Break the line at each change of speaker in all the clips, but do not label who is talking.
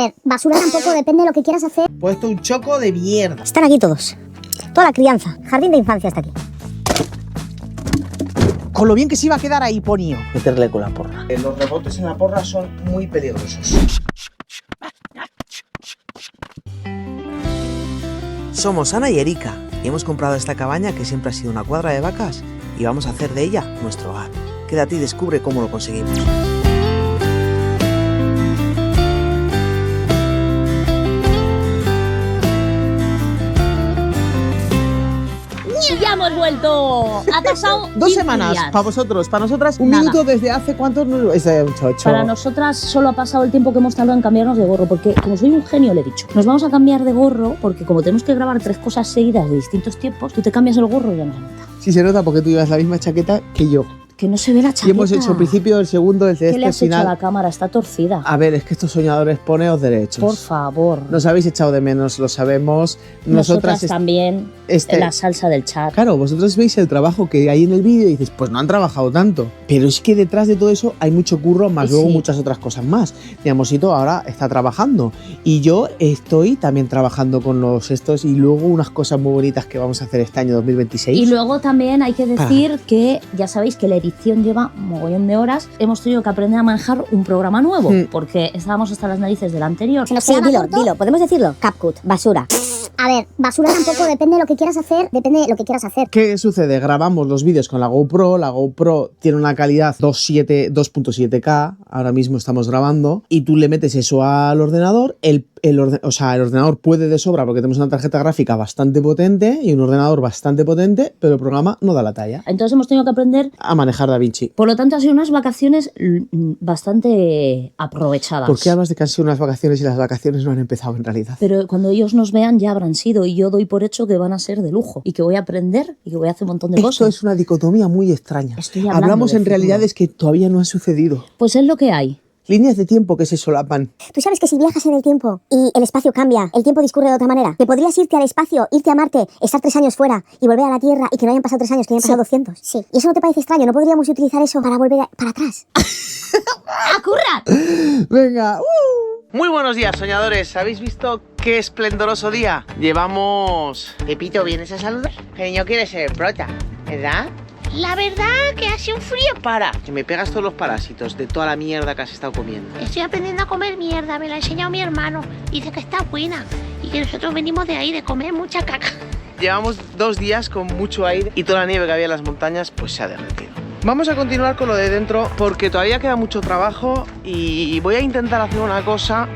ver, basura tampoco, depende de lo que quieras hacer.
Puesto un choco de mierda.
Están aquí todos. Toda la crianza. Jardín de infancia está aquí.
Con lo bien que se iba a quedar ahí, Ponio. Meterle con la porra. Los rebotes en la porra son muy peligrosos. Somos Ana y Erika y hemos comprado esta cabaña que siempre ha sido una cuadra de vacas y vamos a hacer de ella nuestro hogar. Quédate y descubre cómo lo conseguimos.
Y ya hemos vuelto. Ha pasado
2
15
semanas
días.
para vosotros, para nosotras un
Nada.
minuto desde hace cuántos es un chocho.
Para nosotras solo ha pasado el tiempo que hemos tardado en cambiarnos de gorro, porque como soy un genio le he dicho, nos vamos a cambiar de gorro porque como tenemos que grabar 3 cosas seguidas de distintos tiempos, tú te cambias el gorro y ya no se nota.
Sí se nota porque tú llevas la misma chaqueta que yo.
Que no se ve la chaqueta.
Y hemos hecho el principio, el segundo, el de
¿Qué le has
este
hecho a
final.
la cámara? Está torcida.
A ver, es que estos soñadores poneos derechos.
Por favor.
Nos habéis echado de menos, lo sabemos.
Nosotras también, la salsa del chat.
Claro, vosotros veis el trabajo que hay en el vídeo y dices, pues no han trabajado tanto. Pero es que detrás de todo eso hay mucho curro, más luego muchas otras cosas más. Mi amorcito ahora está trabajando y yo estoy también trabajando con los estos y luego unas cosas muy bonitas que vamos a hacer este año 2026.
Y luego también hay que decir que ya sabéis que la edición lleva mogollón de horas. Hemos tenido que aprender a manejar un programa nuevo porque estábamos hasta las narices del anterior.
Sí, dilo, ¿podemos decirlo? CapCut, basura. A ver, basura tampoco, depende de lo que quieras hacer,
¿Qué sucede? Grabamos los vídeos con la GoPro tiene una calidad 2.7K, ahora mismo estamos grabando, y tú le metes eso al ordenador, el ordenador puede de sobra porque tenemos una tarjeta gráfica bastante potente y un ordenador bastante potente, pero el programa no da la talla.
Entonces hemos tenido que aprender
A manejar DaVinci.
Por lo tanto, han sido unas vacaciones bastante aprovechadas.
¿Por qué hablas de que han sido unas vacaciones y las vacaciones no han empezado en realidad?
Pero cuando ellos nos vean ya habrán sido y yo doy por hecho que van a ser de lujo y que voy a aprender y que voy a hacer un montón de cosas.
Esto es una dicotomía muy extraña. Hablamos en realidades que todavía no han sucedido.
Pues es lo que hay.
Líneas de tiempo que se solapan.
Tú sabes que si viajas en el tiempo y el espacio cambia, el tiempo discurre de otra manera. Que podrías irte al espacio, irte a Marte, estar 3 años fuera y volver a la Tierra y que no hayan pasado 3 años, que hayan pasado 200. Sí. ¿Y eso no te parece extraño? ¿No podríamos utilizar eso para volver para atrás?
¡A currar!
Venga. Muy buenos días, soñadores. ¿Habéis visto qué esplendoroso día? Llevamos...
Pepito, ¿vienes a saludar? Cariño, quieres ser prota, ¿verdad? La verdad que hace un frío para.
Que me pegas todos los parásitos de toda la mierda que has estado comiendo.
Estoy aprendiendo a comer mierda, me la ha enseñado mi hermano. Dice que está buena y que nosotros venimos de ahí, de comer mucha caca.
Llevamos 2 días con mucho aire y toda la nieve que había en las montañas pues se ha derretido. Vamos a continuar con lo de dentro porque todavía queda mucho trabajo y voy a intentar hacer una cosa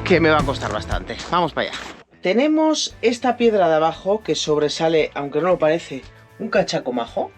que me va a costar bastante. Vamos para allá. Tenemos esta piedra de abajo que sobresale, aunque no lo parece, un cachaco majo.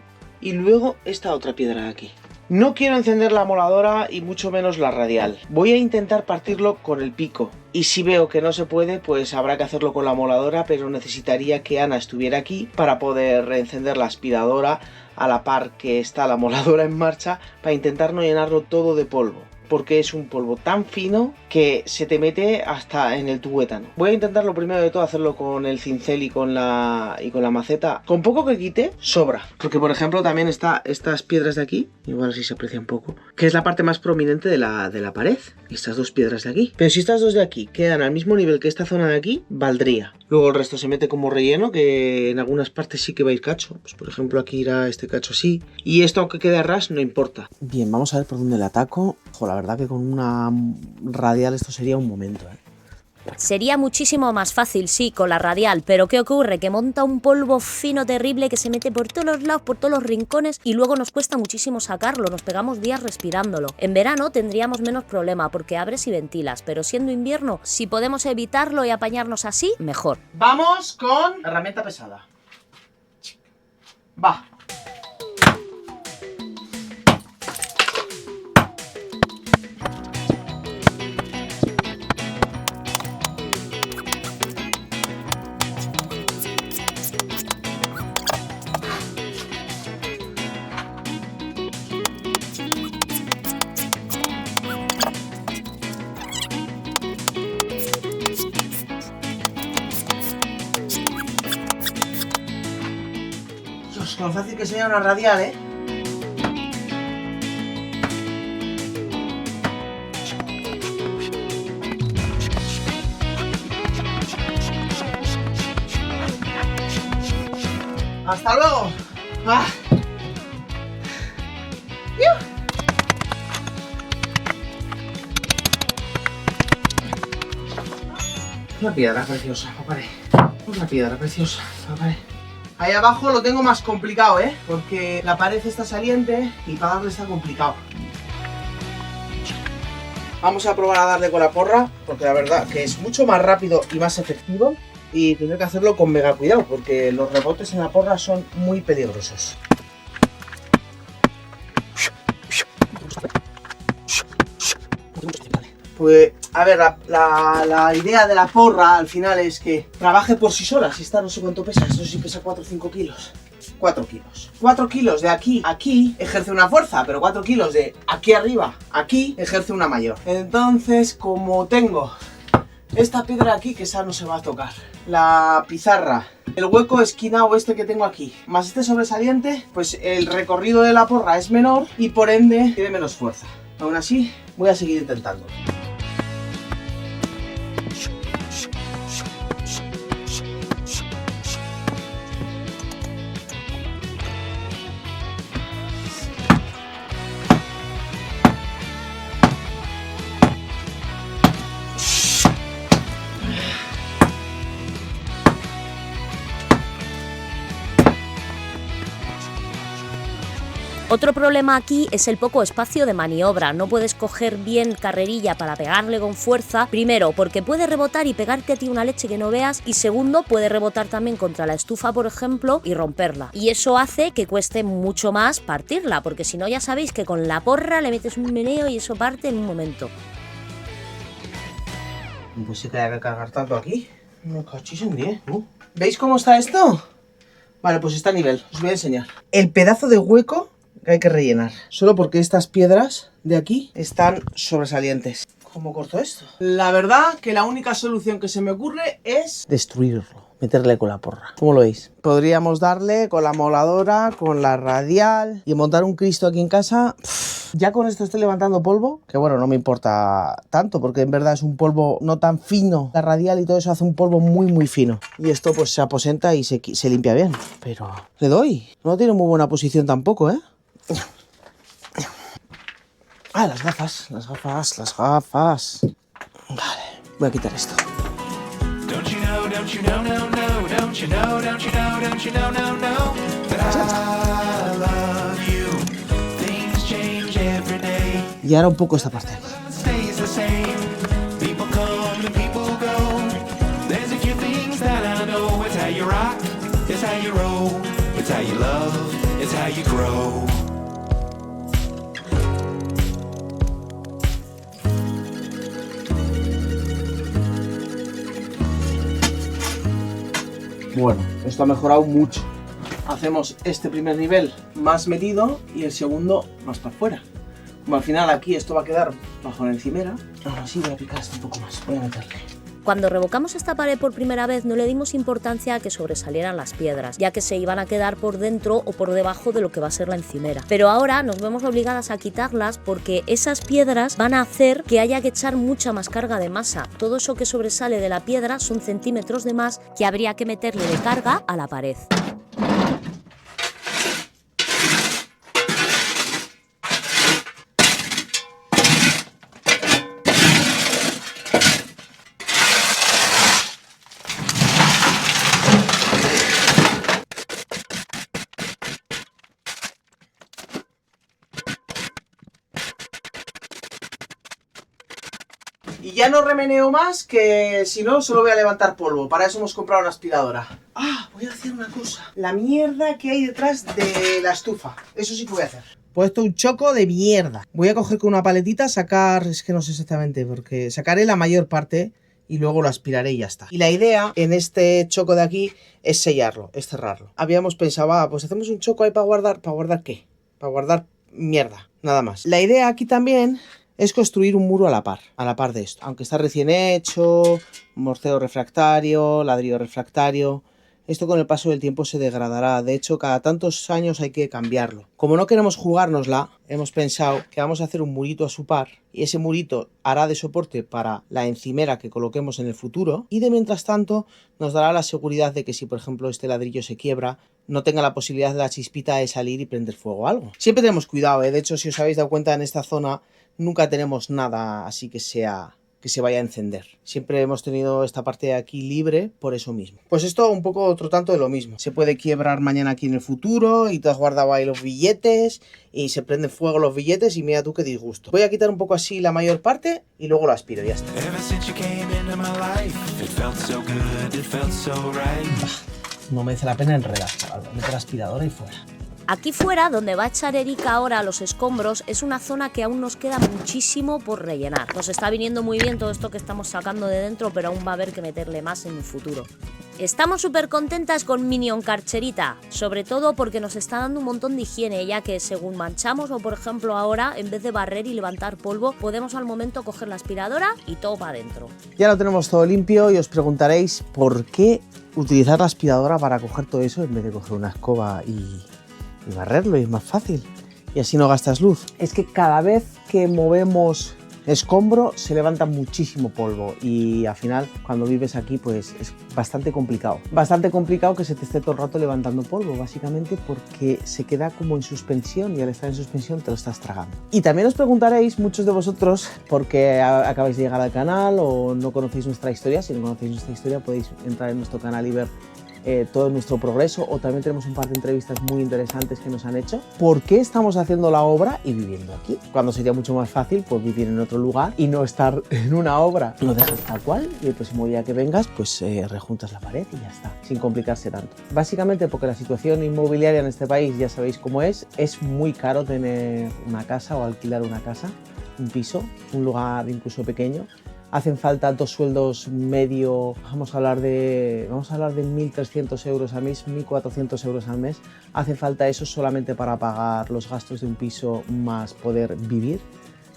Y luego esta otra piedra de aquí. No quiero encender la moladora y mucho menos la radial. Voy a intentar partirlo con el pico. Y si veo que no se puede, pues habrá que hacerlo con la moladora, pero necesitaría que Ana estuviera aquí para poder encender la aspiradora a la par que está la moladora en marcha para intentar no llenarlo todo de polvo. Porque es un polvo tan fino que se te mete hasta en el tuétano. Voy a intentar lo primero de todo hacerlo con el cincel y con la maceta. Con poco que quite, sobra. Porque por ejemplo también está estas piedras de aquí, igual así se aprecia un poco, que es la parte más prominente de la pared. Estas 2 piedras de aquí. Pero si estas 2 de aquí quedan al mismo nivel que esta zona de aquí, valdría. Luego el resto se mete como relleno, que en algunas partes sí que va a ir cacho. Pues por ejemplo aquí irá este cacho así. Y esto aunque quede a ras no importa. Bien, vamos a ver por dónde le ataco. La verdad que con una radial esto sería un momento,
Sería muchísimo más fácil, sí, con la radial, pero ¿qué ocurre? Que monta un polvo fino terrible que se mete por todos los lados, por todos los rincones y luego nos cuesta muchísimo sacarlo, nos pegamos días respirándolo. En verano tendríamos menos problema porque abres y ventilas, pero siendo invierno, si podemos evitarlo y apañarnos así, mejor.
Vamos con herramienta pesada. Va. Con lo fácil que sería una radial, ¿eh? ¡Hasta luego! ¡Ah! Una piedra preciosa, papá. Una piedra preciosa, papá. Ahí abajo lo tengo más complicado, ¿eh? Porque la pared está saliente y para darle está complicado. Vamos a probar a darle con la porra, porque la verdad que es mucho más rápido y más efectivo. Y tendré que hacerlo con mega cuidado, porque los rebotes en la porra son muy peligrosos. Pues, a ver, la idea de la porra al final es que trabaje por sí sola. Si esta no sé cuánto pesa, esto sí pesa 4 o 5 kilos. 4 kilos. 4 kilos de aquí a aquí ejerce una fuerza, pero 4 kilos de aquí arriba a aquí ejerce una mayor. Entonces, como tengo esta piedra aquí, que esa no se va a tocar, la pizarra, el hueco esquinado este que tengo aquí, más este sobresaliente, pues el recorrido de la porra es menor y por ende tiene menos fuerza. Aún así, voy a seguir intentando.
Otro problema aquí es el poco espacio de maniobra. No puedes coger bien carrerilla para pegarle con fuerza. Primero, porque puede rebotar y pegarte a ti una leche que no veas. Y segundo, puede rebotar también contra la estufa, por ejemplo, y romperla. Y eso hace que cueste mucho más partirla, porque si no ya sabéis que con la porra le metes un meneo y eso parte en un momento.
Pues sí que hay que cargar tanto aquí. No cachis en 10, ¿no? ¿Veis cómo está esto? Vale, pues está a nivel. Os voy a enseñar. El pedazo de hueco que hay que rellenar. Solo porque estas piedras de aquí están sobresalientes. ¿Cómo corto esto? La verdad que la única solución que se me ocurre es destruirlo. Meterle con la porra. ¿Cómo lo veis? Podríamos darle con la moladora, con la radial y montar un Cristo aquí en casa. Ya con esto estoy levantando polvo, que bueno, no me importa tanto porque en verdad es un polvo no tan fino. La radial y todo eso hace un polvo muy muy fino. Y esto pues se aposenta y se limpia bien. Pero le doy. No tiene muy buena posición tampoco, ¿eh? Ah, las gafas. Vale, voy a quitar esto.
Don't you know, don't you know, no, no, don't you know, don't you know, don't you know, no, no, that I love you. Things change every day.
Y ahora un poco esta parte.
Stays the same. People come and people go. There's a few things that I know. It's how you rock, it's how you roll, it's how you love, it's how you grow.
Bueno, esto ha mejorado mucho. Hacemos este primer nivel más metido y el segundo más para afuera. Como al final aquí esto va a quedar bajo la encimera, ahora sí voy a picar esto un poco más. Voy a meterle.
Cuando revocamos esta pared por primera vez no le dimos importancia a que sobresalieran las piedras, ya que se iban a quedar por dentro o por debajo de lo que va a ser la encimera. Pero ahora nos vemos obligadas a quitarlas porque esas piedras van a hacer que haya que echar mucha más carga de masa. Todo eso que sobresale de la piedra son centímetros de más que habría que meterle de carga a la pared.
Y ya no remeneo más, que si no solo voy a levantar polvo. Para eso hemos comprado una aspiradora. Ah, voy a hacer una cosa. La mierda que hay detrás de la estufa. Eso sí que voy a hacer. Puesto un choco de mierda. Voy a coger con una paletita, sacar... Es que no sé exactamente, porque sacaré la mayor parte y luego lo aspiraré y ya está. Y la idea en este choco de aquí es sellarlo, es cerrarlo. Habíamos pensado, pues hacemos un choco ahí para guardar... ¿Para guardar qué? Para guardar mierda, nada más. La idea aquí también es construir un muro a la par de esto. Aunque está recién hecho, mortero refractario, ladrillo refractario. Esto con el paso del tiempo se degradará. De hecho, cada tantos años hay que cambiarlo. Como no queremos jugárnosla, hemos pensado que vamos a hacer un murito a su par. Y ese murito hará de soporte para la encimera que coloquemos en el futuro. Y de mientras tanto, nos dará la seguridad de que si, por ejemplo, este ladrillo se quiebra, no tenga la posibilidad de la chispita de salir y prender fuego o algo. Siempre tenemos cuidado, ¿eh? De hecho, si os habéis dado cuenta, en esta zona nunca tenemos nada así que se vaya a encender. Siempre hemos tenido esta parte de aquí libre por eso mismo. Pues esto un poco otro tanto de lo mismo. Se puede quiebrar mañana aquí en el futuro y te has guardado ahí los billetes y se prenden fuego los billetes y mira tú qué disgusto. Voy a quitar un poco así la mayor parte y luego lo aspiro y ya está.
Ever since you came into my life, it felt so good, it felt so right.
No merece la pena enredar, chaval. Meter la aspiradora y fuera.
Aquí fuera, donde va a echar Erika ahora a los escombros, es una zona que aún nos queda muchísimo por rellenar. Nos está viniendo muy bien todo esto que estamos sacando de dentro, pero aún va a haber que meterle más en un futuro. Estamos súper contentas con Minion Carcherita, sobre todo porque nos está dando un montón de higiene, ya que según manchamos o por ejemplo ahora, en vez de barrer y levantar polvo, podemos al momento coger la aspiradora y todo para adentro.
Ya lo tenemos todo limpio y os preguntaréis por qué utilizar la aspiradora para coger todo eso en vez de coger una escoba y barrerlo, y es más fácil y así no gastas luz. Es que cada vez que movemos escombro se levanta muchísimo polvo y al final cuando vives aquí pues es bastante complicado que se te esté todo el rato levantando polvo, básicamente porque se queda como en suspensión y al estar en suspensión te lo estás tragando. Y también os preguntaréis, muchos de vosotros, porque acabáis de llegar al canal o no conocéis nuestra historia. Si no conocéis nuestra historia podéis entrar en nuestro canal y ver todo nuestro progreso, o también tenemos un par de entrevistas muy interesantes que nos han hecho. ¿Por qué estamos haciendo la obra y viviendo aquí? Cuando sería mucho más fácil pues vivir en otro lugar y no estar en una obra. Lo dejas tal cual y el próximo día que vengas pues rejuntas la pared y ya está, sin complicarse tanto. Básicamente porque la situación inmobiliaria en este país ya sabéis cómo es muy caro tener una casa o alquilar una casa, un piso, un lugar incluso pequeño. Hacen falta 2 sueldos medio, vamos a hablar de 1.300 euros al mes, 1.400 euros al mes. Hace falta eso solamente para pagar los gastos de un piso más poder vivir.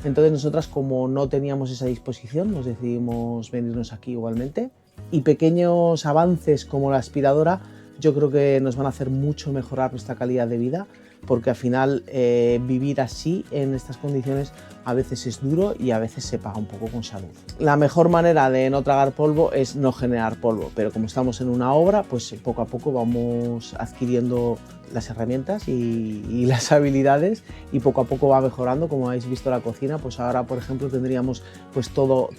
Entonces nosotras, como no teníamos esa disposición, nos decidimos venirnos aquí igualmente. Y pequeños avances como la aspiradora yo creo que nos van a hacer mucho mejorar nuestra calidad de vida, porque al final vivir así, en estas condiciones, a veces es duro y a veces se paga un poco con salud. La mejor manera de no tragar polvo es no generar polvo, pero como estamos en una obra, pues poco a poco vamos adquiriendo las herramientas y las habilidades y poco a poco va mejorando. Como habéis visto la cocina, pues ahora por ejemplo tendríamos pues todos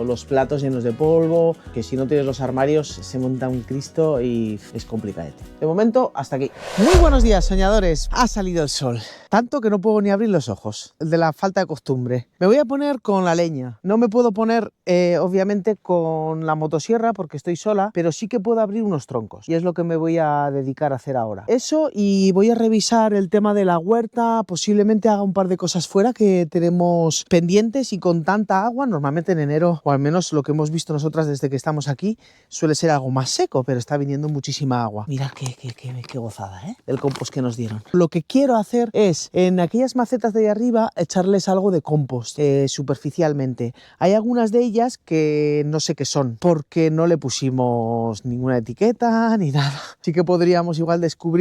los platos llenos de polvo, que si no tienes los armarios se monta un Cristo y es complicadete. De momento hasta aquí. Muy buenos días, soñadores. Ha salido el sol, tanto que no puedo ni abrir los ojos, de la falta de costumbre. Me voy a poner con la leña. No me puedo poner obviamente con la motosierra porque estoy sola, pero sí que puedo abrir unos troncos y es lo que me voy a dedicar a hacer ahora. Eso, y voy a revisar el tema de la huerta, posiblemente haga un par de cosas fuera que tenemos pendientes, y con tanta agua, normalmente en enero, o al menos lo que hemos visto nosotras desde que estamos aquí, suele ser algo más seco, pero está viniendo muchísima agua. Mirad qué gozada, ¿eh? El compost que nos dieron. Lo que quiero hacer es, en aquellas macetas de ahí arriba, echarles algo de compost superficialmente. Hay algunas de ellas que no sé qué son, porque no le pusimos ninguna etiqueta ni nada. Sí que podríamos igual descubrirlo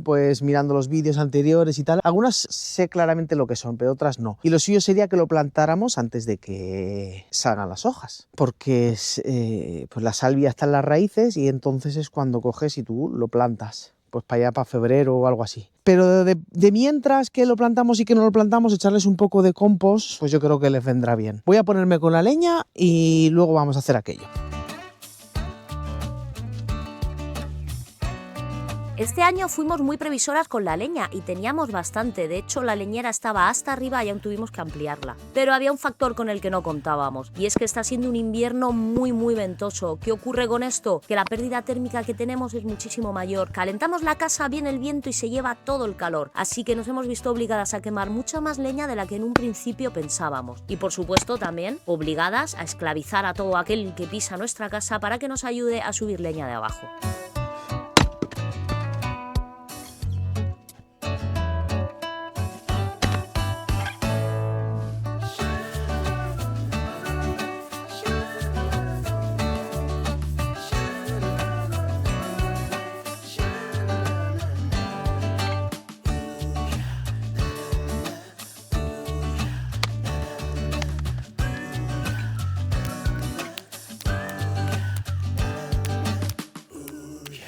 pues mirando los vídeos anteriores y tal. Algunas sé claramente lo que son, pero otras no. Y lo suyo sería que lo plantáramos antes de que salgan las hojas, porque pues la salvia está en las raíces y entonces es cuando coges y tú lo plantas. Pues para allá, para febrero o algo así. Pero de mientras que lo plantamos y que no lo plantamos, echarles un poco de compost, pues yo creo que les vendrá bien. Voy a ponerme con la leña y luego vamos a hacer aquello.
Este año fuimos muy previsoras con la leña y teníamos bastante. De hecho, la leñera estaba hasta arriba y aún tuvimos que ampliarla. Pero había un factor con el que no contábamos, y es que está siendo un invierno muy ventoso. ¿Qué ocurre con esto? Que la pérdida térmica que tenemos es muchísimo mayor. Calentamos la casa, viene el viento y se lleva todo el calor. Así que nos hemos visto obligadas a quemar mucha más leña de la que en un principio pensábamos. Y por supuesto también obligadas a esclavizar a todo aquel que pisa nuestra casa para que nos ayude a subir leña de abajo.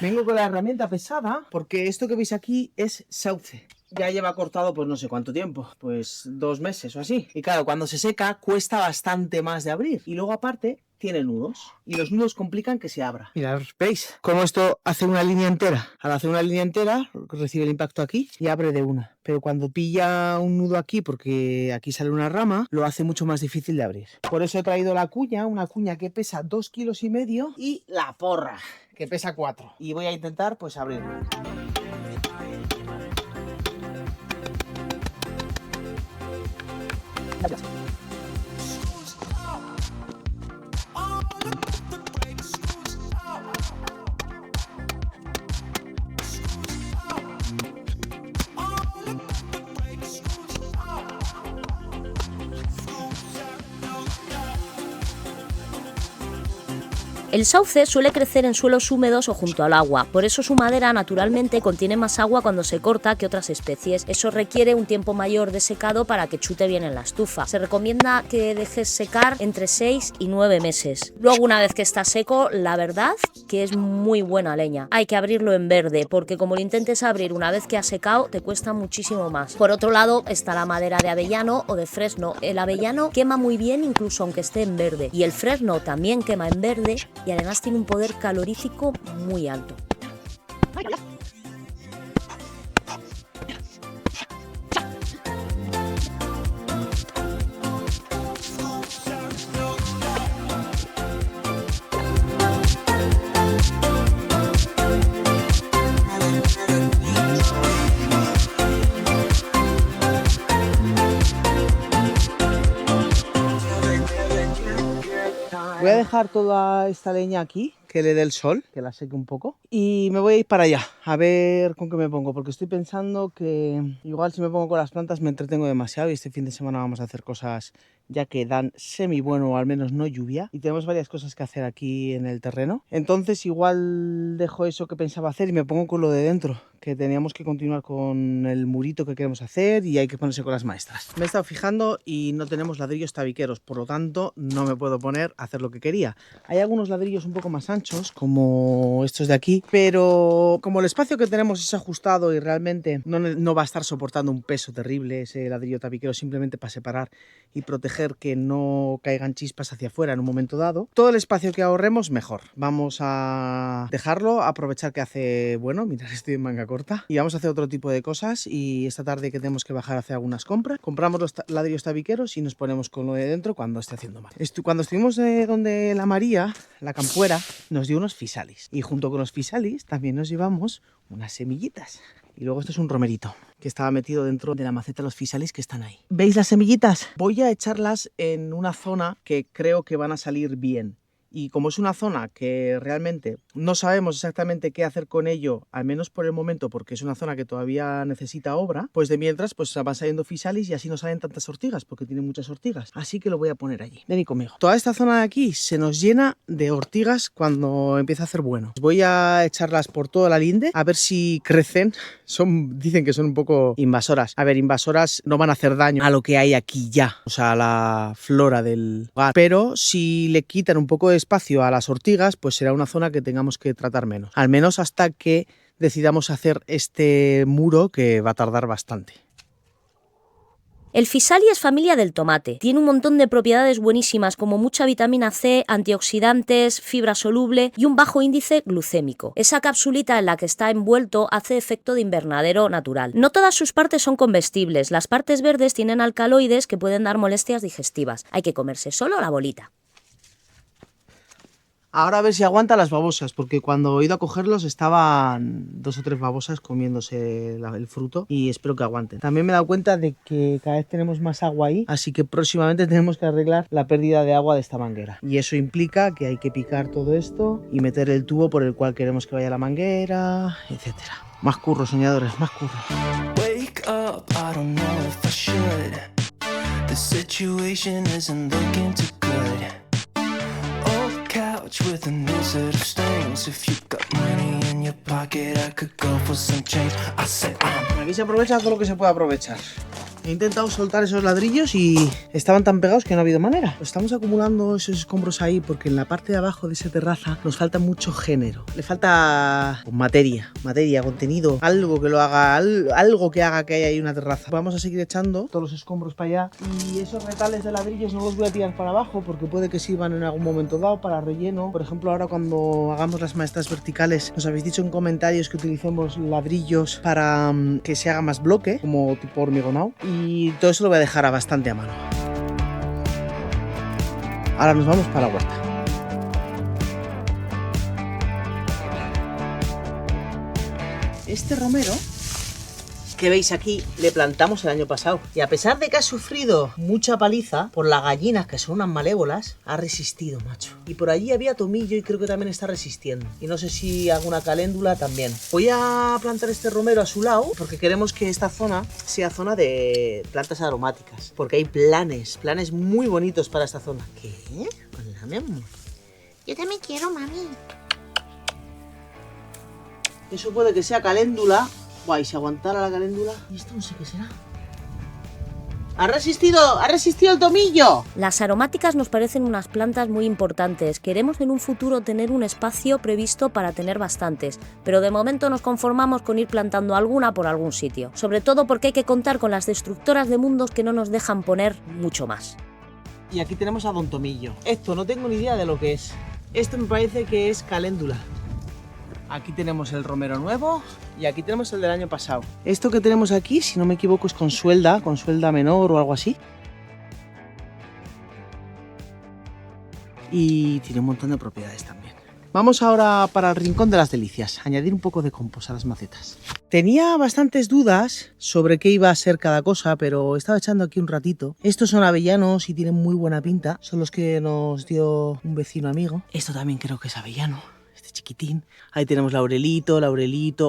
Vengo con la herramienta pesada porque esto que veis aquí es sauce. Ya lleva cortado pues no sé cuánto tiempo, pues 2 meses o así. Y claro, cuando se seca cuesta bastante más de abrir. Y luego aparte tiene nudos. Y los nudos complican que se abra. Mirad, ¿veis? Cómo esto hace una línea entera. Al hacer una línea entera, recibe el impacto aquí y abre de una. Pero cuando pilla un nudo aquí, porque aquí sale una rama, lo hace mucho más difícil de abrir. Por eso he traído la cuña, una cuña que pesa 2,5 kilos y la porra, que pesa 4. Y voy a intentar pues abrirlo.
El sauce suele crecer en suelos húmedos o junto al agua, por eso su madera naturalmente contiene más agua cuando se corta que otras especies. Eso requiere un tiempo mayor de secado para que chute bien en la estufa. Se recomienda que dejes secar entre 6 y 9 meses. Luego, una vez que está seco, la verdad que es muy buena leña. Hay que abrirlo en verde, porque como lo intentes abrir una vez que ha secado, te cuesta muchísimo más. Por otro lado, está la madera de avellano o de fresno. El avellano quema muy bien incluso aunque esté en verde, y el fresno también quema en verde y además tiene un poder calorífico muy alto.
Voy a dejar toda esta leña aquí, que le dé el sol, que la seque un poco. Y me voy a ir para allá, a ver con qué me pongo, porque estoy pensando que igual si me pongo con las plantas me entretengo demasiado y este fin de semana vamos a hacer cosas ya que dan semi bueno o al menos no lluvia. Y tenemos varias cosas que hacer aquí en el terreno. Entonces igual dejo eso que pensaba hacer y me pongo con lo de dentro, que teníamos que continuar con el murito que queremos hacer y hay que ponerse con las maestras. Me he estado fijando y no tenemos ladrillos tabiqueros, por lo tanto no me puedo poner a hacer lo que quería. Hay algunos ladrillos un poco más anchos, como estos de aquí, pero como el espacio que tenemos es ajustado y realmente no va a estar soportando un peso terrible ese ladrillo tabiquero, simplemente para separar y proteger que no caigan chispas hacia afuera en un momento dado, todo el espacio que ahorremos mejor. Vamos a dejarlo, aprovechar que hace bueno, mirad, estoy en manga corta, y vamos a hacer otro tipo de cosas. Y esta tarde que tenemos que bajar a hacer algunas compras, compramos los ladrillos tabiqueros y nos ponemos con lo de dentro cuando esté haciendo mal. Cuando estuvimos donde la María, la campuera, nos dio unos fisalis, y junto con los fisalis también nos llevamos unas semillitas. Y luego esto es un romerito que estaba metido dentro de la maceta de los fisalis que están ahí. ¿Veis las semillitas? Voy a echarlas en una zona que creo que van a salir bien. Y como es una zona que realmente no sabemos exactamente qué hacer con ello, al menos por el momento, porque es una zona que todavía necesita obra, pues de mientras pues van saliendo fisalis y así no salen tantas ortigas, porque tiene muchas ortigas. Así que lo voy a poner allí. Venid conmigo. Toda esta zona de aquí se nos llena de ortigas cuando empieza a hacer bueno. Voy a echarlas por toda la linde, a ver si crecen. Dicen que son un poco invasoras. A ver, invasoras no van a hacer daño a lo que hay aquí ya, o sea, a la flora del hogar. Pero si le quitan un poco de espacio a las ortigas, pues será una zona que tengamos que tratar menos, al menos hasta que decidamos hacer este muro, que va a tardar bastante.
El fisali es familia del tomate. Tiene un montón de propiedades buenísimas como mucha vitamina C, antioxidantes, fibra soluble y un bajo índice glucémico. Esa capsulita en la que está envuelto hace efecto de invernadero natural. No todas sus partes son comestibles. Las partes verdes tienen alcaloides que pueden dar molestias digestivas. Hay que comerse solo la bolita.
Ahora a ver si aguanta las babosas, porque cuando he ido a cogerlos estaban 2 o 3 babosas comiéndose el fruto y espero que aguanten. También me he dado cuenta de que cada vez tenemos más agua ahí, así que próximamente tenemos que arreglar la pérdida de agua de esta manguera. Y eso implica que hay que picar todo esto y meter el tubo por el cual queremos que vaya la manguera, etcétera. Más curro, soñadores, más curro.
Wake up, I don't know if I should. The situation isn't looking too good. Couch with a new set of stains. If you got money in your pocket, I could go for some change. I said,
Aquí se aprovecha todo lo que se puede aprovechar. He intentado soltar esos ladrillos y estaban tan pegados que no ha habido manera. Estamos acumulando esos escombros ahí porque en la parte de abajo de esa terraza nos falta mucho género. Le falta materia, contenido, algo que lo haga, algo que haga que haya ahí una terraza. Vamos a seguir echando todos los escombros para allá y esos retales de ladrillos no los voy a tirar para abajo porque puede que sirvan en algún momento dado para relleno. Por ejemplo, ahora cuando hagamos las maestras verticales, nos habéis dicho en comentarios que utilicemos ladrillos para que se haga más bloque, como tipo hormigonado. Y todo eso lo voy a dejar bastante a mano. Ahora nos vamos para la huerta. Este romero que veis aquí le plantamos el año pasado y a pesar de que ha sufrido mucha paliza por las gallinas, que son unas malévolas, ha resistido, macho. Y por allí había tomillo y creo que también está resistiendo. Y no sé si alguna caléndula también. Voy a plantar este romero a su lado porque queremos que esta zona sea zona de plantas aromáticas. Porque hay planes muy bonitos para esta zona. ¿Qué? Hola, mi amor.
Yo también quiero, mami.
Eso puede que sea caléndula. Guay, si aguantara la caléndula. ¿Y esto no sé qué será? ¡Ha resistido el tomillo!
Las aromáticas nos parecen unas plantas muy importantes. Queremos en un futuro tener un espacio previsto para tener bastantes, pero de momento nos conformamos con ir plantando alguna por algún sitio. Sobre todo porque hay que contar con las destructoras de mundos que no nos dejan poner mucho más.
Y aquí tenemos a Don Tomillo. Esto no tengo ni idea de lo que es. Esto me parece que es caléndula. Aquí tenemos el romero nuevo y aquí tenemos el del año pasado. Esto que tenemos aquí, si no me equivoco, es consuelda menor o algo así. Y tiene un montón de propiedades también. Vamos ahora para el rincón de las delicias, añadir un poco de compost a las macetas. Tenía bastantes dudas sobre qué iba a ser cada cosa, pero estaba echando aquí un ratito. Estos son avellanos y tienen muy buena pinta, son los que nos dio un vecino amigo. Esto también creo que es avellano. Chiquitín. Ahí tenemos laurelito,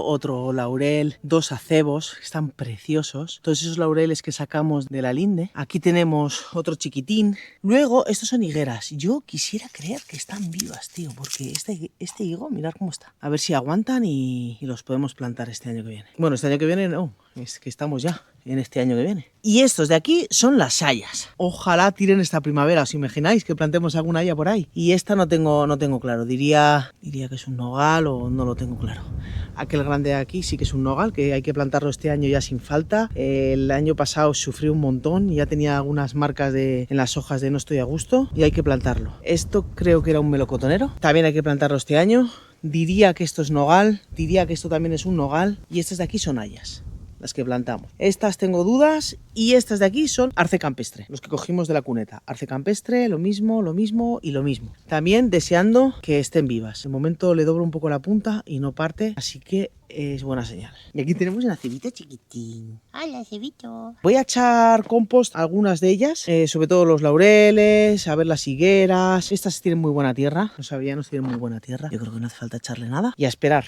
otro laurel, dos acebos, están preciosos. Todos esos laureles que sacamos de la linde. Aquí tenemos otro chiquitín. Luego, estos son higueras. Yo quisiera creer que están vivas, tío, porque este higo, mirad cómo está. A ver si aguantan y los podemos plantar este año que viene. Bueno, este año que viene no, es que estamos ya en este año que viene. Y estos de aquí son las hayas. Ojalá tiren esta primavera. ¿Os imagináis que plantemos alguna haya por ahí? Y esta no tengo claro. Diría que es un nogal o no lo tengo claro. Aquel grande de aquí sí que es un nogal, que hay que plantarlo este año ya sin falta. El año pasado sufrí un montón y ya tenía algunas marcas en las hojas de no estoy a gusto y hay que plantarlo. Esto creo que era un melocotonero. También hay que plantarlo este año. Diría que esto es nogal, diría que esto también es un nogal y estas de aquí son hayas. Las que plantamos. Estas tengo dudas y estas de aquí son arce campestre, los que cogimos de la cuneta. Arce campestre, lo mismo y lo mismo. También deseando que estén vivas. De momento le doblo un poco la punta y no parte, así que es buena señal. Y aquí tenemos un acebito chiquitín.
Hola, acebito.
Voy a echar compost a algunas de ellas, sobre todo los laureles, a ver las higueras. Estas tienen muy buena tierra, los avellanos tienen muy buena tierra. Yo creo que no hace falta echarle nada. Y a esperar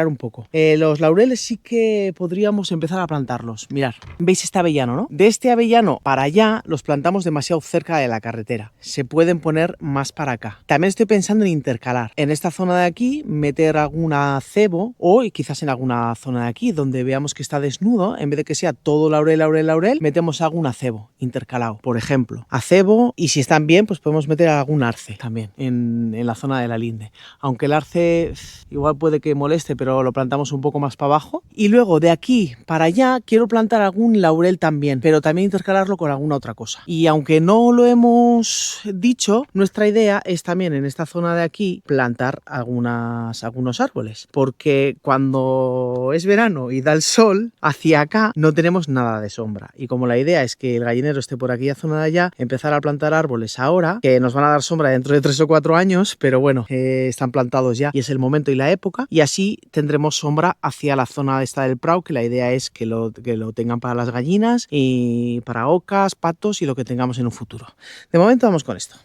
un poco. Los laureles sí que podríamos empezar a plantarlos. Mirad, ¿veis este avellano, no? De este avellano para allá los plantamos demasiado cerca de la carretera. Se pueden poner más para acá. También estoy pensando en intercalar. En esta zona de aquí meter algún acebo o quizás en alguna zona de aquí donde veamos que está desnudo, en vez de que sea todo laurel, metemos algún acebo intercalado. Por ejemplo, acebo y si están bien pues podemos meter algún arce también en la zona de la linde. Aunque el arce igual puede que moleste, pero lo plantamos un poco más para abajo. Y luego de aquí para allá quiero plantar algún laurel también, pero también intercalarlo con alguna otra cosa. Y aunque no lo hemos dicho, nuestra idea es también en esta zona de aquí plantar algunos árboles, porque cuando es verano y da el sol, hacia acá no tenemos nada de sombra. Y como la idea es que el gallinero esté por aquella zona de allá, empezar a plantar árboles ahora, que nos van a dar sombra dentro de 3 o 4 años, pero bueno, están plantados ya y es el momento y la época, y así tendremos sombra hacia la zona esta del prau, que la idea es que lo tengan para las gallinas y para ocas, patos y lo que tengamos en un futuro. De momento vamos con esto.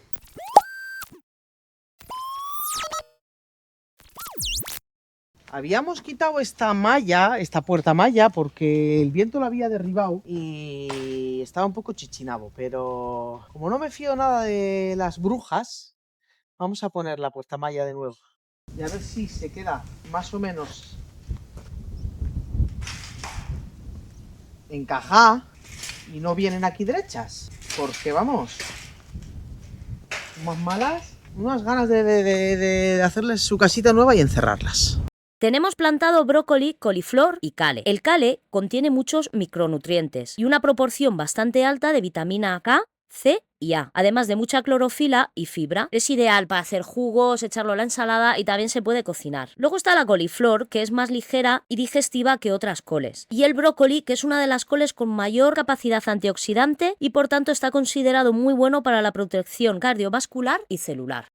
Habíamos quitado esta puerta malla, porque el viento la había derribado y estaba un poco chichinabo, pero como no me fío nada de las brujas, vamos a poner la puerta malla de nuevo. Y a ver si se queda más o menos encajada. y no vienen aquí derechas. Porque vamos, más malas, unas ganas de hacerles su casita nueva y encerrarlas.
Tenemos plantado brócoli, coliflor y cale. El cale contiene muchos micronutrientes y una proporción bastante alta de vitamina K, C y A, además de mucha clorofila y fibra. Es ideal para hacer jugos, echarlo a la ensalada y también se puede cocinar. Luego está la coliflor, que es más ligera y digestiva que otras coles. Y el brócoli, que es una de las coles con mayor capacidad antioxidante y por tanto está considerado muy bueno para la protección cardiovascular y celular.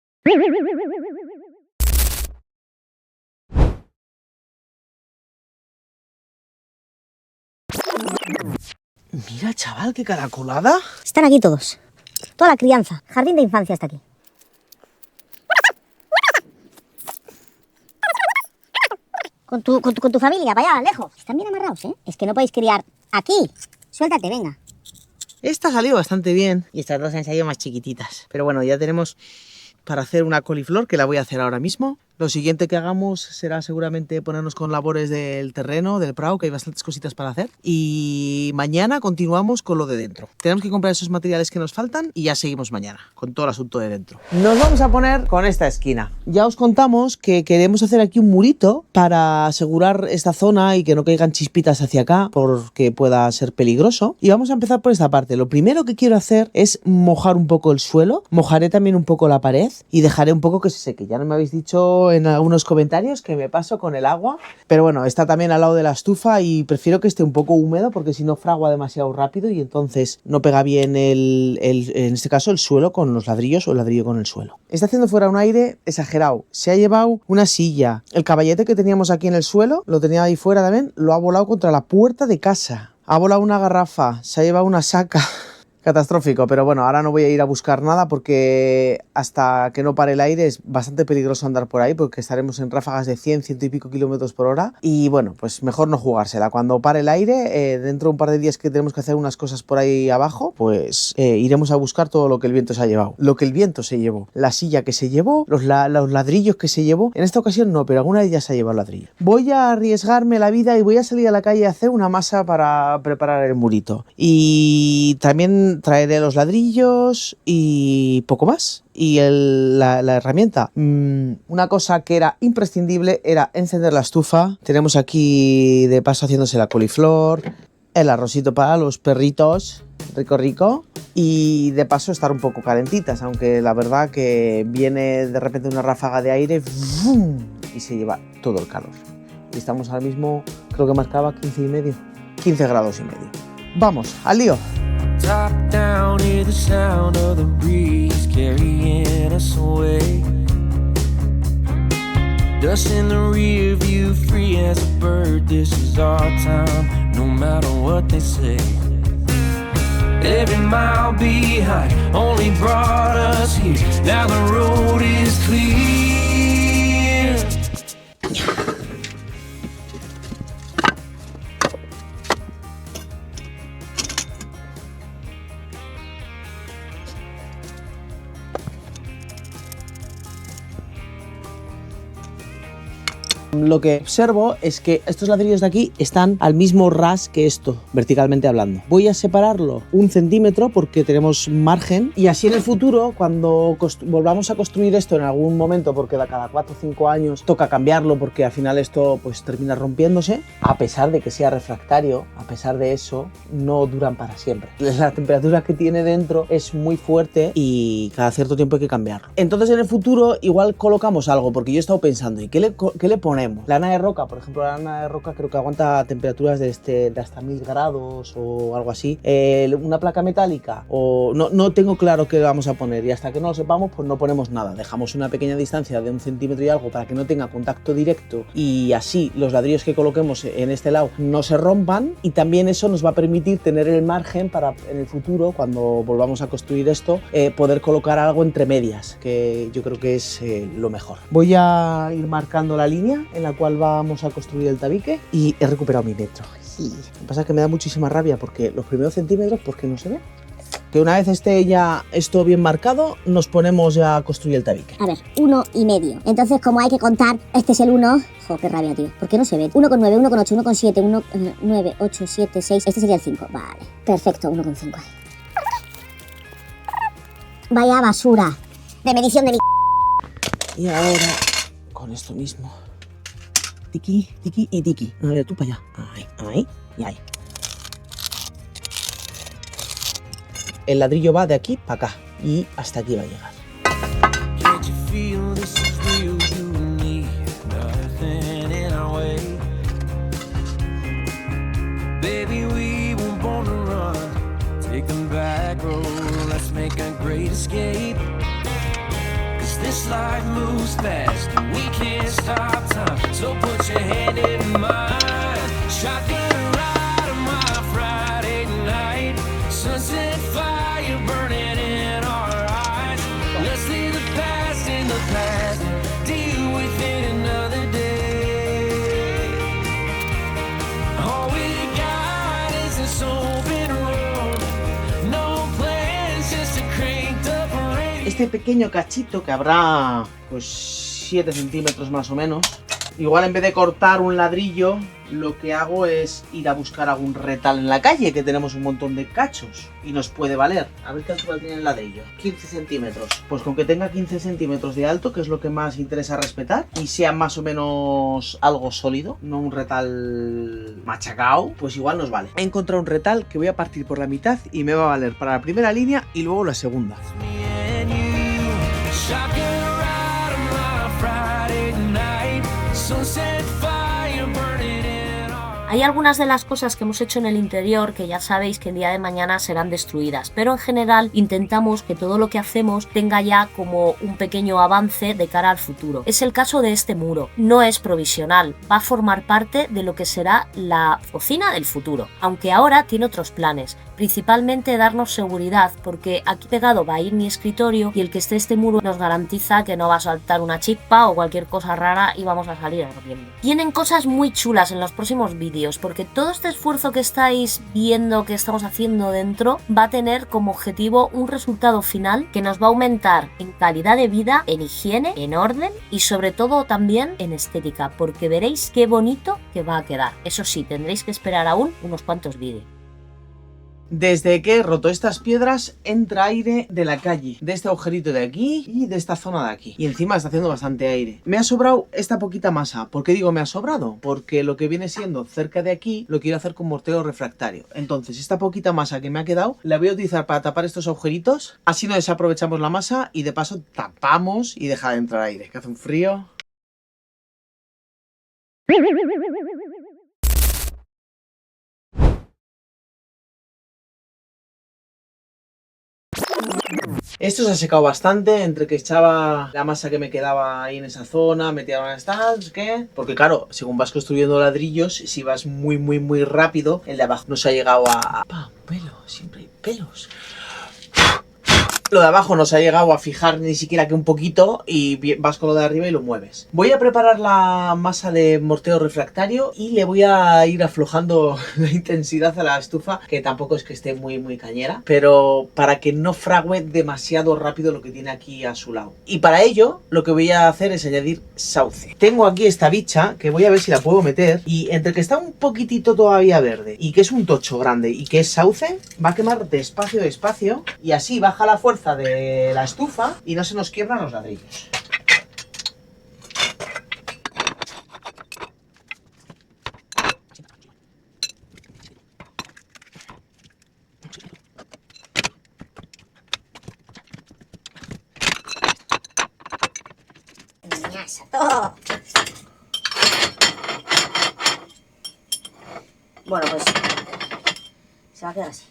Mira, chaval, qué caracolada.
Están aquí todos. Toda la crianza. Jardín de infancia está aquí. Con tu familia, para allá, lejos. Están bien amarrados, ¿eh? Es que no podéis criar aquí. Suéltate, venga.
Esta ha salido bastante bien y estas dos han salido más chiquititas. Pero bueno, ya tenemos para hacer una coliflor, que la voy a hacer ahora mismo. Lo siguiente que hagamos será seguramente ponernos con labores del terreno, del prado, que hay bastantes cositas para hacer. Y mañana continuamos con lo de dentro. Tenemos que comprar esos materiales que nos faltan y ya seguimos mañana con todo el asunto de dentro. Nos vamos a poner con esta esquina. Ya os contamos que queremos hacer aquí un murito para asegurar esta zona y que no caigan chispitas hacia acá porque pueda ser peligroso. Y vamos a empezar por esta parte. Lo primero que quiero hacer es mojar un poco el suelo. Mojaré también un poco la pared y dejaré un poco que se seque. Ya no me habéis dicho en algunos comentarios que me paso con el agua, pero bueno, está también al lado de la estufa y prefiero que esté un poco húmedo porque si no fragua demasiado rápido y entonces no pega bien en este caso el suelo con los ladrillos o el ladrillo con el suelo. Está haciendo fuera un aire exagerado. Se ha llevado una silla, el caballete que teníamos aquí en el suelo, lo tenía ahí fuera también, lo ha volado contra la puerta de casa. Ha volado una garrafa, se ha llevado una saca. Catastrófico, pero bueno, ahora no voy a ir a buscar nada porque hasta que no pare el aire es bastante peligroso andar por ahí porque estaremos en ráfagas de 100, 100 y pico kilómetros por hora y bueno, pues mejor no jugársela. Cuando pare el aire, dentro de un par de días que tenemos que hacer unas cosas por ahí abajo, pues iremos a buscar todo lo que el viento se ha llevado. Lo que el viento se llevó, la silla que se llevó, los ladrillos que se llevó, en esta ocasión no, pero alguna de ellas se ha llevado ladrillo. Voy a arriesgarme la vida y voy a salir a la calle a hacer una masa para preparar el murito y también traeré los ladrillos y poco más. Y la herramienta, una cosa que era imprescindible era encender la estufa. Tenemos aquí de paso haciéndose la coliflor, el arrocito para los perritos, rico rico, y de paso estar un poco calentitas, aunque la verdad que viene de repente una ráfaga de aire ¡vum! Y se lleva todo el calor. Y estamos ahora mismo, creo que marcaba 15 grados y medio. Vamos, al lío.
Top down, hear the sound of the breeze carrying us away. Dust in the rear view, free as a bird. This is our time, no matter what they say. Every mile behind only brought us here. Now the road is clear.
Lo que observo es que estos ladrillos de aquí están al mismo ras que esto, verticalmente hablando. Voy a separarlo 1 centímetro porque tenemos margen y así en el futuro, cuando volvamos a construir esto en algún momento, porque cada 4 o 5 años toca cambiarlo porque al final esto pues termina rompiéndose, a pesar de que sea refractario, a pesar de eso, no duran para siempre. La temperatura que tiene dentro es muy fuerte y cada cierto tiempo hay que cambiarlo. Entonces en el futuro igual colocamos algo, porque yo he estado pensando, ¿y qué le ponemos? Lana de roca, por ejemplo, la lana de roca creo que aguanta temperaturas de hasta 1000 grados o algo así. Una placa metálica, o no tengo claro qué vamos a poner, y hasta que no lo sepamos, pues no ponemos nada. Dejamos una pequeña distancia de 1 centímetro y algo para que no tenga contacto directo y así los ladrillos que coloquemos en este lado no se rompan, y también eso nos va a permitir tener el margen para en el futuro, cuando volvamos a construir esto, poder colocar algo entre medias, que yo creo que es lo mejor. Voy a ir marcando la línea en la cual vamos a construir el tabique y he recuperado mi metro. Sí. Lo que pasa es que me da muchísima rabia porque los primeros centímetros, ¿por qué no se ven? que una vez esté ya esto bien marcado, nos ponemos ya a construir el tabique.
A ver, 1,5. Entonces, como hay que contar, este es el 1. Jo, qué rabia, tío. ¿Por qué no se ve? 1,9, 1,8, 1,7, 1,9, 8, 7, 6. Este sería el 5. Vale. Perfecto, 1,5. Vaya basura de medición de mi...
Y ahora, con esto mismo. Tiki, tiki y tiki. A ver, tú para allá. Ahí, ahí y ahí. El ladrillo va de aquí para acá y hasta aquí va a llegar.
Can't you feel this is real, you and me, nothing in our way. Baby, we weren't born to run, take the back road, let's make a great escape. Cause this life moves fast and we can't stop time, so put your hand in mine. Shotgun ride on my Friday night, sunset fire burning in our eyes. Let's leave the past in the past, deal with it another day. All we got is this open road, no plans, just a cranked up radio.
Este pequeño cachito que habrá pues 7 centímetros más o menos, igual en vez de cortar un ladrillo, lo que hago es ir a buscar algún retal en la calle, que tenemos un montón de cachos y nos puede valer. A ver qué altura tiene el ladrillo. 15 centímetros. Pues con que tenga 15 centímetros de alto, que es lo que más interesa respetar, y sea más o menos algo sólido, no un retal machacao, pues igual nos vale. He encontrado un retal que voy a partir por la mitad y me va a valer para la primera línea y luego la segunda.
Me and you, shotgun ride on my Friday night, sunset fire burning in our...
Hay algunas de las cosas que hemos hecho en el interior que ya sabéis que el día de mañana serán destruidas, pero en general intentamos que todo lo que hacemos tenga ya como un pequeño avance de cara al futuro. Es el caso de este muro, no es provisional, va a formar parte de lo que será la cocina del futuro, aunque ahora tiene otros planes, principalmente darnos seguridad, porque aquí pegado va a ir mi escritorio y el que esté este muro nos garantiza que no va a saltar una chispa o cualquier cosa rara y vamos a salir ardiendo. Vienen cosas muy chulas en los próximos vídeos, porque todo este esfuerzo que estáis viendo que estamos haciendo dentro va a tener como objetivo un resultado final que nos va a aumentar en calidad de vida, en higiene, en orden y sobre todo también en estética, porque veréis qué bonito que va a quedar. Eso sí, tendréis que esperar aún unos cuantos vídeos.
Desde que he roto estas piedras, entra aire de la calle, de este agujerito de aquí y de esta zona de aquí. Y encima está haciendo bastante aire. Me ha sobrado esta poquita masa. ¿Por qué digo me ha sobrado? Porque lo que viene siendo cerca de aquí lo quiero hacer con mortero refractario. Entonces esta poquita masa que me ha quedado la voy a utilizar para tapar estos agujeritos. Así no desaprovechamos la masa y de paso tapamos y deja de entrar aire, que hace un frío. Esto se ha secado bastante, entre que echaba la masa que me quedaba ahí en esa zona, metía las tal, ¿qué? Porque claro, según vas construyendo ladrillos, si vas muy rápido, el de abajo no se ha llegado a... pelo, siempre hay pelos. Lo de abajo no se ha llegado a fijar ni siquiera que un poquito y vas con lo de arriba y lo mueves. Voy a preparar la masa de mortero refractario y le voy a ir aflojando la intensidad a la estufa, que tampoco es que esté muy cañera, pero para que no frague demasiado rápido lo que tiene aquí a su lado. Y para ello lo que voy a hacer es añadir sauce. Tengo aquí esta bicha que voy a ver si la puedo meter y entre que está un poquitito todavía verde y que es un tocho grande y que es sauce, va a quemar despacio y así baja la fuerza de la estufa y no se nos quiebran los ladrillos.
Bueno, pues se va a quedar así.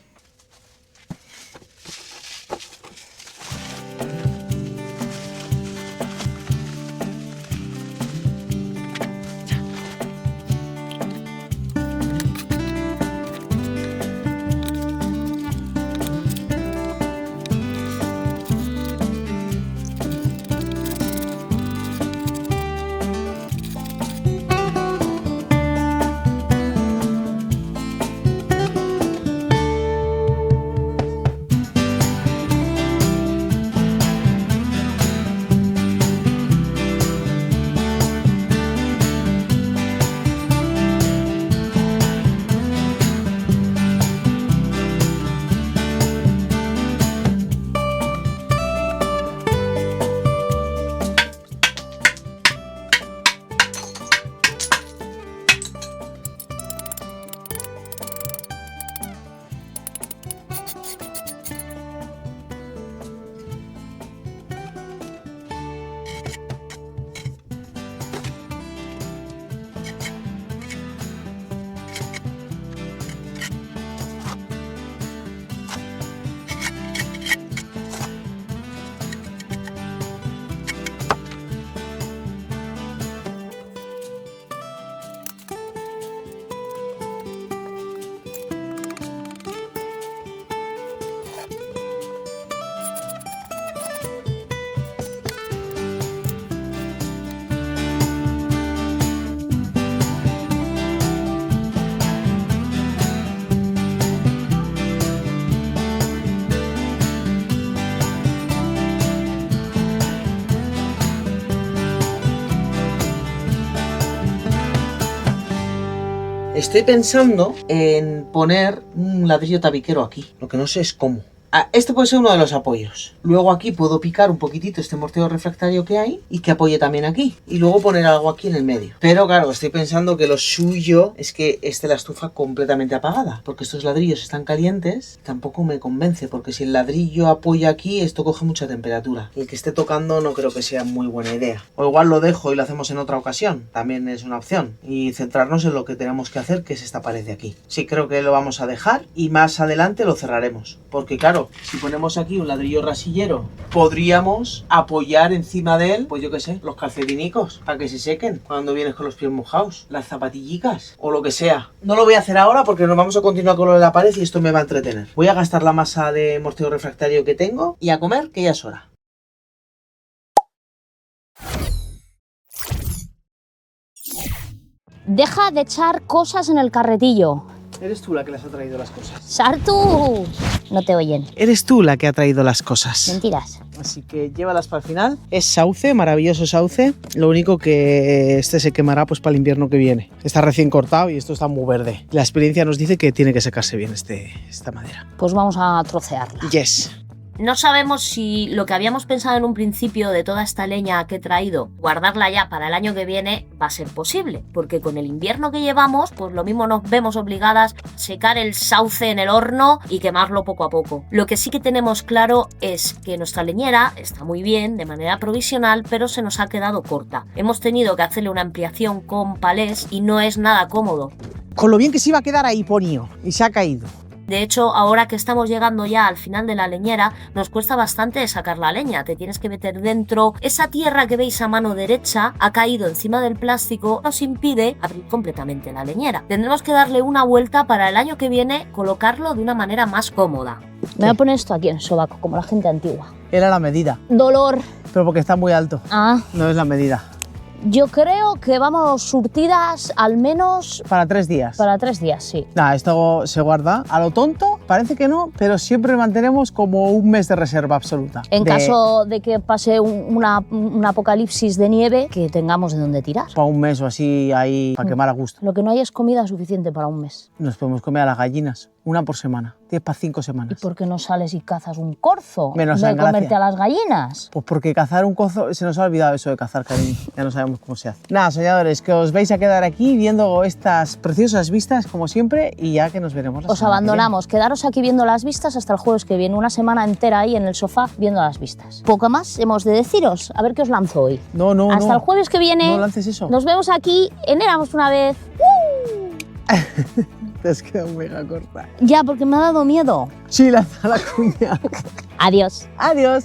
Estoy pensando en poner un ladrillo tabiquero aquí. Lo que no sé es cómo. Este puede ser uno de los apoyos. Luego aquí puedo picar un poquitito este mortero refractario que hay y que apoye también aquí. Y luego poner algo aquí en el medio. Pero claro, estoy pensando que lo suyo es que esté la estufa completamente apagada. Porque estos ladrillos están calientes. Tampoco me convence, porque si el ladrillo apoya aquí, esto coge mucha temperatura. Y el que esté tocando no creo que sea muy buena idea. O igual lo dejo y lo hacemos en otra ocasión. También es una opción. Y centrarnos en lo que tenemos que hacer, que es esta pared de aquí. Sí, creo que lo vamos a dejar y más adelante lo cerraremos. Porque claro, si ponemos aquí un ladrillo rasillero, podríamos apoyar encima de él, pues yo qué sé, los calcetinicos, para que se sequen cuando vienes con los pies mojados, las zapatillicas o lo que sea. No lo voy a hacer ahora porque nos vamos a continuar con lo de la pared y esto me va a entretener. Voy a gastar la masa de mortero refractario que tengo y a comer, que ya es hora.
Deja de echar cosas en el carretillo.
Eres tú la que les ha traído las cosas.
¡Sartu! No te oyen.
Eres tú la que ha traído las cosas.
Mentiras.
Así que llévalas para el final. Es sauce, maravilloso sauce. Lo único que este se quemará pues para el invierno que viene. Está recién cortado y esto está muy verde. La experiencia nos dice que tiene que secarse bien esta madera.
Pues vamos a trocearla.
Yes.
No sabemos si lo que habíamos pensado en un principio de toda esta leña que he traído, guardarla ya para el año que viene, va a ser posible. Porque con el invierno que llevamos, pues lo mismo nos vemos obligadas a secar el sauce en el horno y quemarlo poco a poco. Lo que sí que tenemos claro es que nuestra leñera está muy bien de manera provisional, pero se nos ha quedado corta. Hemos tenido que hacerle una ampliación con palés y no es nada cómodo.
Con lo bien que se iba a quedar ahí, ponio. Y se ha caído.
De hecho, ahora que estamos llegando ya al final de la leñera, nos cuesta bastante sacar la leña. Te tienes que meter dentro. Esa tierra que veis a mano derecha ha caído encima del plástico, nos impide abrir completamente la leñera. Tendremos que darle una vuelta para el año que viene colocarlo de una manera más cómoda. Me voy a poner esto aquí en el sobaco, como la gente antigua.
Era la medida.
Dolor.
Pero porque está muy alto. No es la medida.
Yo creo que vamos surtidas al menos...
Para 3 días.
Para 3 días, sí.
Nada, esto se guarda. A lo tonto, parece que no, pero siempre mantenemos como un mes de reserva absoluta.
En caso de que pase un apocalipsis de nieve, que tengamos de dónde tirar.
Para un mes o así ahí, para quemar a gusto.
Lo que no hay es comida suficiente para un mes.
Nos podemos comer a las gallinas, una por semana. 10 para 5 semanas.
¿Y por qué no sales y cazas un corzo?
Menos
de comerte a las gallinas.
Pues porque cazar un corzo, se nos ha olvidado eso de cazar, cariño. Ya no sabemos cómo se hace. Nada, soñadores, que os vais a quedar aquí viendo estas preciosas vistas, como siempre, y ya que nos veremos la
Os abandonamos. Quedaros aquí viendo las vistas hasta el jueves que viene. Una semana entera ahí en el sofá viendo las vistas. Poco más hemos de deciros. A ver qué os lanzo hoy.
No,
hasta el jueves que viene.
No lances eso.
Nos vemos aquí en Éramos una vez.
Te has quedado mega corta.
Ya, porque me ha dado miedo.
Sí, lanza la cuña.
Adiós.
Adiós.